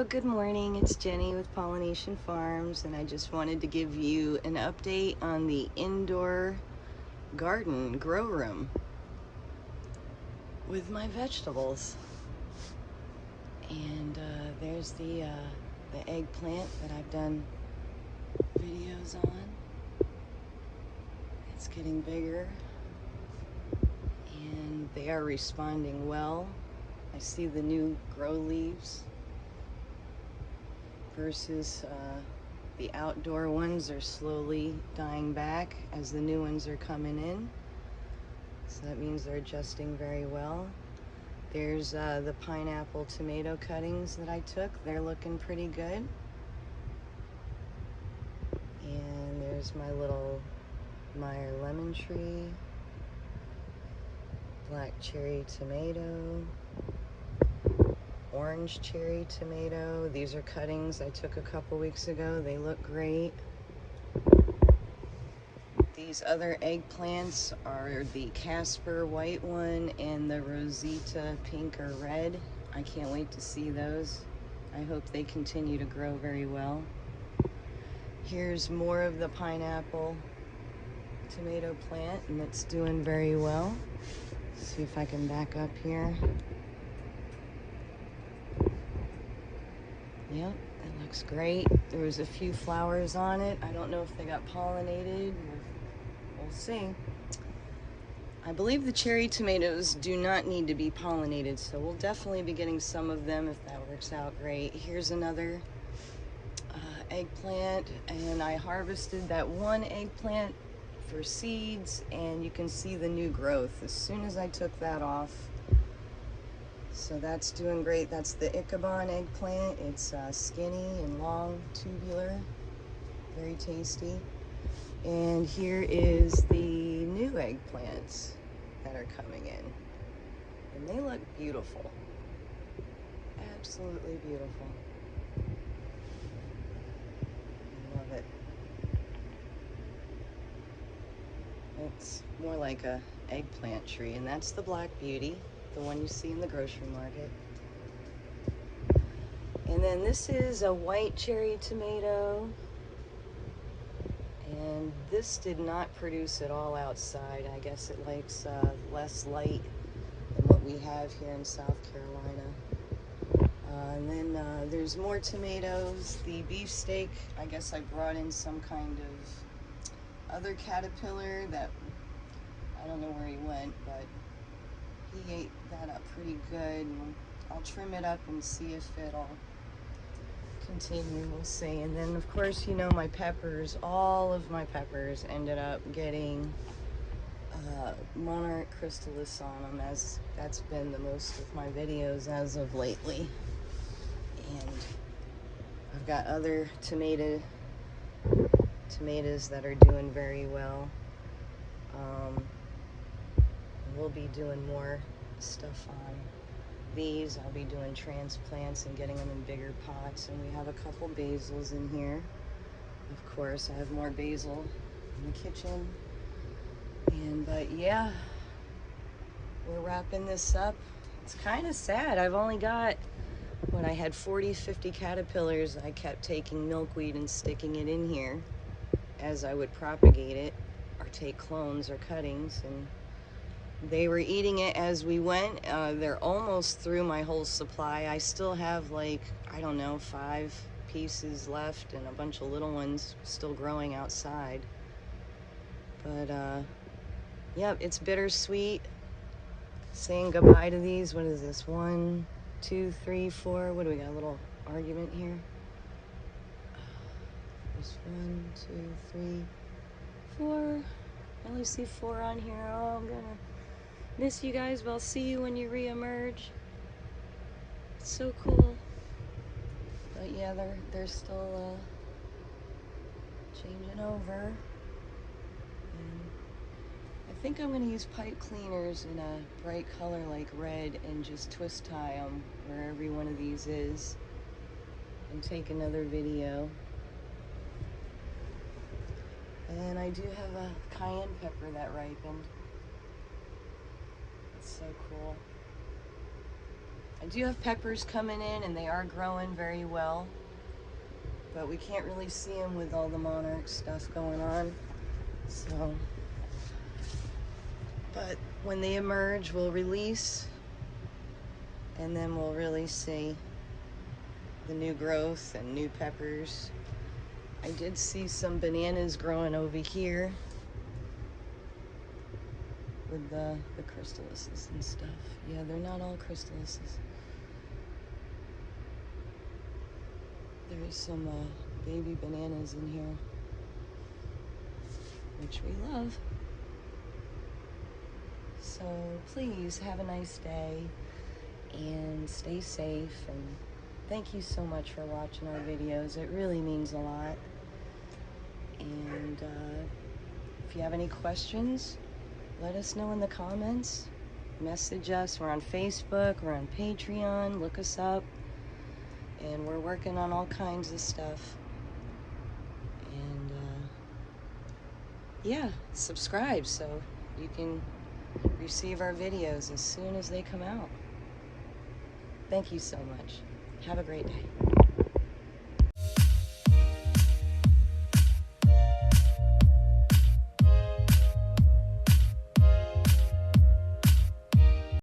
Good morning. It's Jenny with PolliNation Farms, and I just wanted to give you an update on the indoor garden grow room with my vegetables. And there's the eggplant that I've done videos on. It's getting bigger, and they are responding well. I see the new grow leaves versus the outdoor ones are slowly dying back as the new ones are coming in. So that means they're adjusting very well. There's the pineapple tomato cuttings that I took. They're looking pretty good. And there's my little Meyer lemon tree, black cherry tomato, orange cherry tomato. These are cuttings I took a couple weeks ago. They look great. These other eggplants are the Casper white one and the Rosita pink or red. I can't wait to see those. I hope they continue to grow very well. Here's more of the pineapple tomato plant, and it's doing very well. Let's see if I can back up here. Yep, it looks great. There was a few flowers on it. I don't know if they got pollinated. We'll see. I believe the cherry tomatoes do not need to be pollinated, so we'll definitely be getting some of them if that works out great. Here's another eggplant, and I harvested that one eggplant for seeds, and you can see the new growth as soon as I took that off. So that's doing great. That's the Ichabod eggplant. It's skinny and long, tubular, very tasty. And here is the new eggplants that are coming in. And they look beautiful. Absolutely beautiful. I love it. It's more like a eggplant tree, and that's the Black Beauty, the one you see in the grocery market. And then this is a white cherry tomato, and this did not produce at all outside. I guess it likes less light than what we have here in South Carolina. And then there's more tomatoes. The beefsteak, I guess I brought in some kind of other caterpillar that, I don't know where he went, but he ate that up pretty good. And I'll trim it up and see if it'll continue. We'll see. And then of course, you know, my peppers, all of my peppers ended up getting monarch chrysalis on them, as that's been the most of my videos as of lately. And I've got other tomatoes that are doing very well. We'll be doing more stuff on these. I'll be doing transplants and getting them in bigger pots, and we have a couple basils in here. Of course, I have more basil in the kitchen. But yeah, we're wrapping this up. It's kind of sad. I've only got, when I had 40, 50 caterpillars, I kept taking milkweed and sticking it in here as I would propagate it or take clones or cuttings, and they were eating it as we went. They're almost through my whole supply. I still have, like, I don't know, 5 pieces left and a bunch of little ones still growing outside. But yeah, it's bittersweet saying goodbye to these. What is this? 1, 2, 3, 4. What do we got? A little argument here. There's 1, 2, 3, 4. I only see 4 on here. Oh, I'm gonna miss you guys, but I'll see you when you re-emerge. It's so cool. But yeah, they're still changing over. And I think I'm gonna use pipe cleaners in a bright color like red and just twist tie them where every one of these is, and take another video. And I do have a cayenne pepper that ripened. It's so cool. I do have peppers coming in, and they are growing very well, but we can't really see them with all the monarch stuff going on. So, but when they emerge, we'll release, and then we'll really see the new growth and new peppers. I did see some bananas growing over here with the chrysalises and stuff. Yeah, they're not all chrysalises. There's some baby bananas in here, which we love. So please have a nice day and stay safe, and thank you so much for watching our videos. It really means a lot. And if you have any questions, let us know in the comments. Message us. We're on Facebook, we're on Patreon, look us up. And we're working on all kinds of stuff. And yeah, subscribe so you can receive our videos as soon as they come out. Thank you so much. Have a great day.